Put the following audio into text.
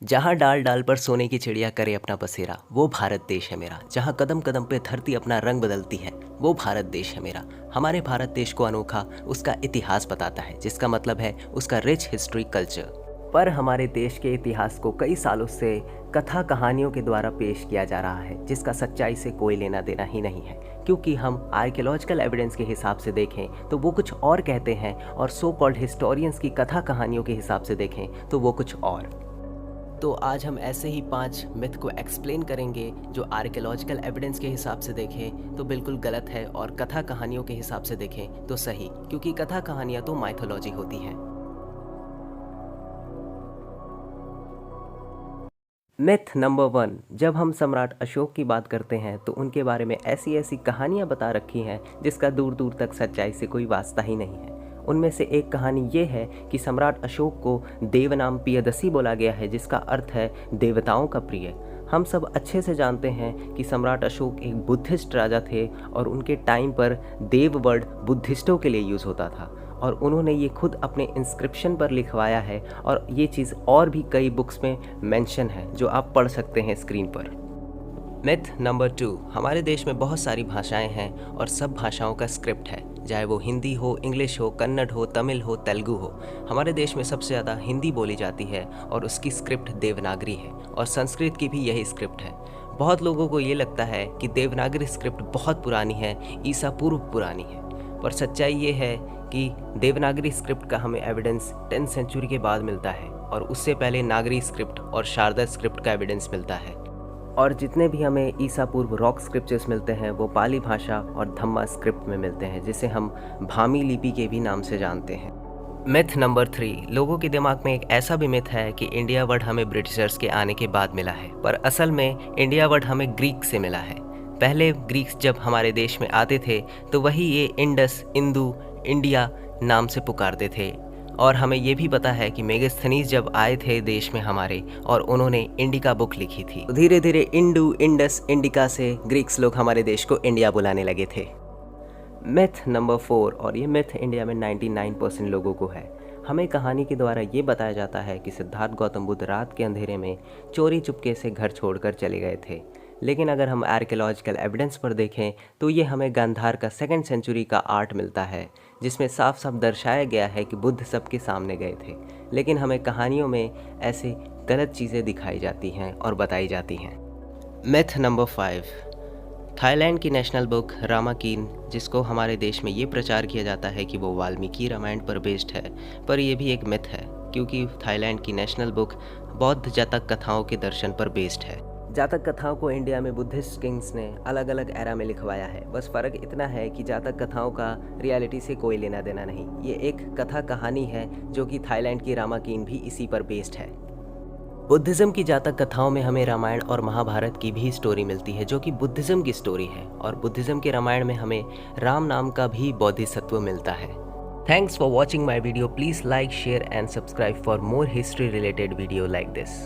जहाँ डाल डाल पर सोने की चिड़िया करे अपना बसेरा, वो भारत देश है मेरा। जहाँ कदम कदम पे धरती अपना रंग बदलती है, वो भारत देश है मेरा। हमारे भारत देश को अनोखा उसका इतिहास बताता है, जिसका मतलब है उसका रिच हिस्ट्री कल्चर। पर हमारे देश के इतिहास को कई सालों से कथा कहानियों के द्वारा पेश किया जा रहा है, जिसका सच्चाई से कोई लेना देना ही नहीं है। क्योंकि हम आर्कियोलॉजिकल एविडेंस के हिसाब से देखें तो वो कुछ और कहते हैं, और सो कॉल्ड हिस्टोरियंस की कथा कहानियों के हिसाब से देखें तो वो कुछ और। तो आज हम ऐसे ही 5 मिथ को एक्सप्लेन करेंगे जो आर्कियोलॉजिकल एविडेंस के हिसाब से देखें तो बिल्कुल गलत है, और कथा कहानियों के हिसाब से देखें तो सही, क्योंकि कथा कहानियाँ तो माइथोलॉजी होती हैं। मिथ नंबर 1, जब हम सम्राट अशोक की बात करते हैं तो उनके बारे में ऐसी ऐसी कहानियाँ बता रखी हैं जिसका दूर दूर तक सच्चाई से कोई वास्ता ही नहीं है। उनमें से एक कहानी ये है कि सम्राट अशोक को देवनाम पियदसी बोला गया है, जिसका अर्थ है देवताओं का प्रिय। हम सब अच्छे से जानते हैं कि सम्राट अशोक एक बुद्धिस्ट राजा थे, और उनके टाइम पर देव वर्ड बुद्धिस्टों के लिए यूज़ होता था, और उन्होंने ये खुद अपने इंस्क्रिप्शन पर लिखवाया है, और ये चीज़ और भी कई बुक्स में मेंशन है जो आप पढ़ सकते हैं स्क्रीन पर। मिथ नंबर 2, हमारे देश में बहुत सारी भाषाएं हैं और सब भाषाओं का स्क्रिप्ट है, चाहे वो हिंदी हो, इंग्लिश हो, कन्नड़ हो, तमिल हो, तेलुगु हो। हमारे देश में सबसे ज़्यादा हिंदी बोली जाती है और उसकी स्क्रिप्ट देवनागरी है, और संस्कृत की भी यही स्क्रिप्ट है। बहुत लोगों को ये लगता है कि देवनागरी स्क्रिप्ट बहुत पुरानी है, ईसा पूर्व पुरानी है, पर सच्चाई ये है कि देवनागरी स्क्रिप्ट का हमें एविडेंस 10th सेंचुरी के बाद मिलता है, और उससे पहले नागरी स्क्रिप्ट और शारदा स्क्रिप्ट का एविडेंस मिलता है। और जितने भी हमें ईसा पूर्व रॉक स्क्रिप्चर्स मिलते हैं वो पाली भाषा और धम्मा स्क्रिप्ट में मिलते हैं, जिसे हम भामी लिपि के भी नाम से जानते हैं। मिथ नंबर 3, लोगों के दिमाग में एक ऐसा भी मिथ है कि इंडिया वर्ड हमें ब्रिटिशर्स के आने के बाद मिला है, पर असल में इंडिया वर्ड हमें ग्रीक से मिला है। पहले ग्रीक्स जब हमारे देश में आते थे तो वही ये इंडस, इंदु, इंडिया नाम से पुकारते थे। और हमें ये भी पता है कि मेगास्थनीज जब आए थे देश में हमारे, और उन्होंने इंडिका बुक लिखी थी, धीरे धीरे इंडू, इंडस, इंडिका से ग्रीक्स लोग हमारे देश को इंडिया बुलाने लगे थे। मिथ नंबर 4, और ये मिथ इंडिया में 99% लोगों को है। हमें कहानी के द्वारा ये बताया जाता है कि सिद्धार्थ गौतम बुद्ध रात के अंधेरे में चोरी चुपके से घर छोड़कर चले गए थे। लेकिन अगर हम आर्कियोलॉजिकल एविडेंस पर देखें तो ये हमें गांधार का 2nd सेंचुरी का आर्ट मिलता है, जिसमें साफ साफ दर्शाया गया है कि बुद्ध सबके सामने गए थे। लेकिन हमें कहानियों में ऐसे गलत चीज़ें दिखाई जाती हैं और बताई जाती हैं। मिथ नंबर 5, थाईलैंड की नेशनल बुक रामायण, जिसको हमारे देश में ये प्रचार किया जाता है कि वो वाल्मीकि रामायण पर बेस्ड है, पर यह भी एक मिथ है, क्योंकि थाईलैंड की नेशनल बुक बौद्ध जातक कथाओं के दर्शन पर बेस्ड है। जातक कथाओं को इंडिया में बुद्धिस्ट किंग्स ने अलग अलग एरा में लिखवाया है। बस फ़र्क इतना है कि जातक कथाओं का रियलिटी से कोई लेना देना नहीं। ये एक कथा कहानी है जो कि थाईलैंड की रामायण भी इसी पर बेस्ड है। बुद्धिज़्म की जातक कथाओं में हमें रामायण और महाभारत की भी स्टोरी मिलती है, जो कि बुद्धिज़्म की स्टोरी है, और बुद्धिज़्म के रामायण में हमें राम नाम का भी बोधिसत्व मिलता है। Thanks for watching my video. Please like, share and subscribe for more history related video like this.